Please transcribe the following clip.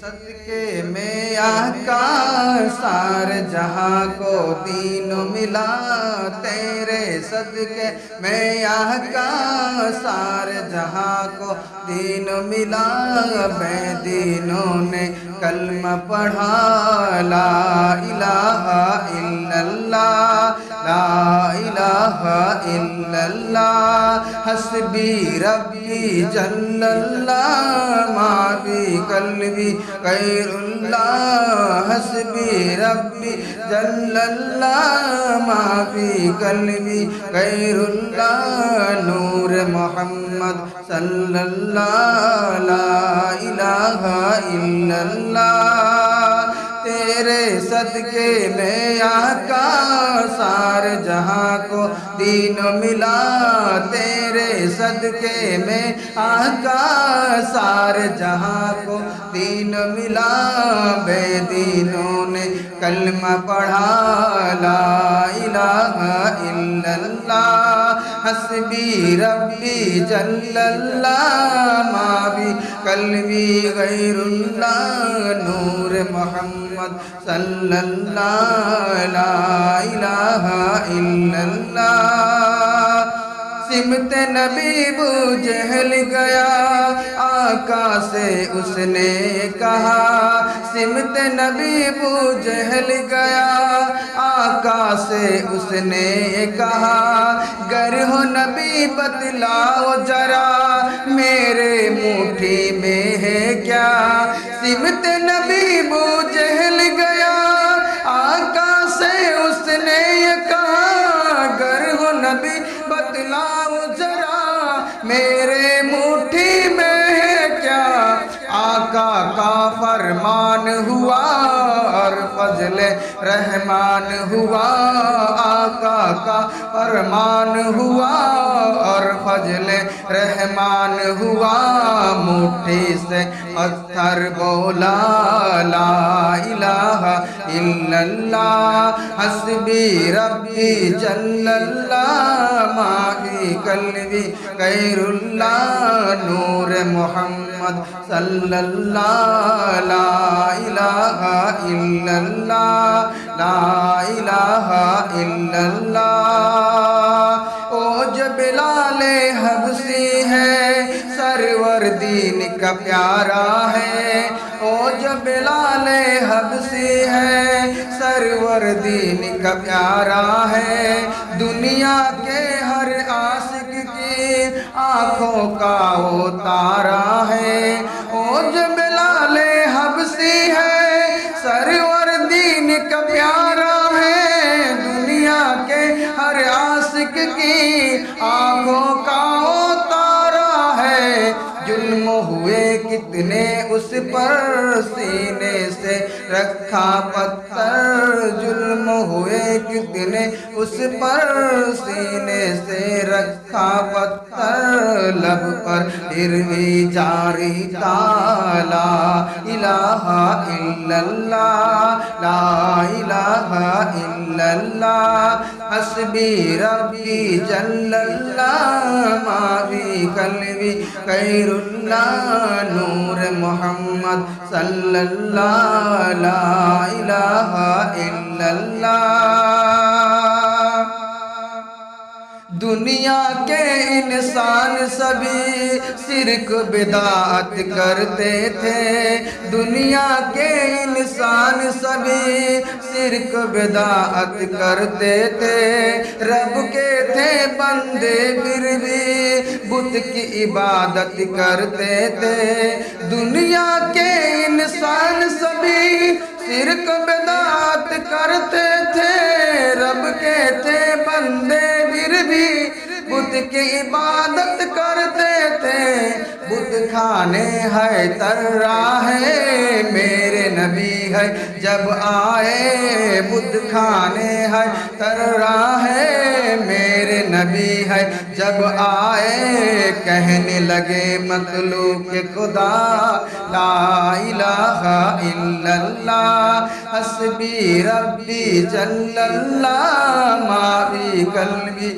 صدقے میں آقا سارے جہاں کو دین ملا، تیرے صدقے میں آقا سارے جہاں کو دین ملا، بے دینوں نے کلمہ پڑھا لا الہ الا اللہ، لا الہ الا اللہ، حسبی ربی جل اللہ، ما فی قلبی غیر اللہ، حسبی ربی جل اللہ، ما فی قلبی غیر اللہ، نور محمد صلی اللہ، لا الہ الا اللہ، تیرے صدقے میں آقا سارے جہاں کو دین ملا، تیرے صدقے میں آقا سارے جہاں کو دین ملا، بے دینوں نے کلمہ پڑھا لا الہ الا اللہ، حسبی ربی جل اللہ، ما فی قلبی غیر اللہ، نور محمد صلی اللہ، لا الہ الا اللہ، سمت نبی ابو جہل گیا آقا سے اس نے کہا، سمت نبی ابو جہل گیا آقا سے اس نے کہا، گر ہو نبی بتلاؤ ذرا میرے مٹھی میں ہے کیا، سمت نبی ابو جہل گیا آقا سے اس نے کہا، گر ہو نبی بتلاؤ ذرا میرے مٹھی میں ہے کیا، آقا کا فرمان ہوا اور فضل رحمان ہوا، آقا کا فرمان ہوا اور فضل رحمان ہوا، مٹھی سے پتھر بولا لا الہ الا اللہ، حسبی ربی جل اللہ، ما فی قلبی غیر اللہ، نور محمد صلی اللہ، لا الہ الا اللہ، لا الہ الا اللہ، او جو بلال حبشی ہے سرور دین کا پیارا ہے، او جو بلال حبشی ہے سرور دین کا پیارا ہے، دنیا کے ہر عاشق کی آنکھوں کا وہ تارا ہے، او جو بلال حبشی ہے سرور دین کا پیارا ہے، دنیا کے ہر عاشق کی آنکھوں کا وہ تارا ہے، ظلم ہوئے کتنے اس پر سینے سے رکھا پتھر، ظلم ہوئے کتنے اس پر سینے سے رکھا پتھر، لب پر پھر بھی جاری تھا لا الہ الا اللہ، لا الہ الا اللہ، حسبی ربی جل اللہ، ما فی قلبی غیر اللہ، نور محمد صلی اللہ، لا الہ الا اللہ، دنیا کے انسان سبھی شرک بدعت کرتے تھے، دنیا کے انسان سبھی شرک بدعت کرتے تھے، رب کے تھے بندے پھر بھی بت کی عبادت کرتے تھے، دنیا کے انسان سبھی شرک بدعت کرتے تھے، رب کے تھے بندے پھر بھی بت کی عبادت کرتے تھے، بت کھانے ہے تر ہے میرے نبی ہے جب آئے، بت کھانے ہے تر ہے میرے نبی ہے جب آئے، کہنے لگے مخلوق خدا لا الہ الا اللہ، حسبی ربی جل اللہ، ما فی قلبی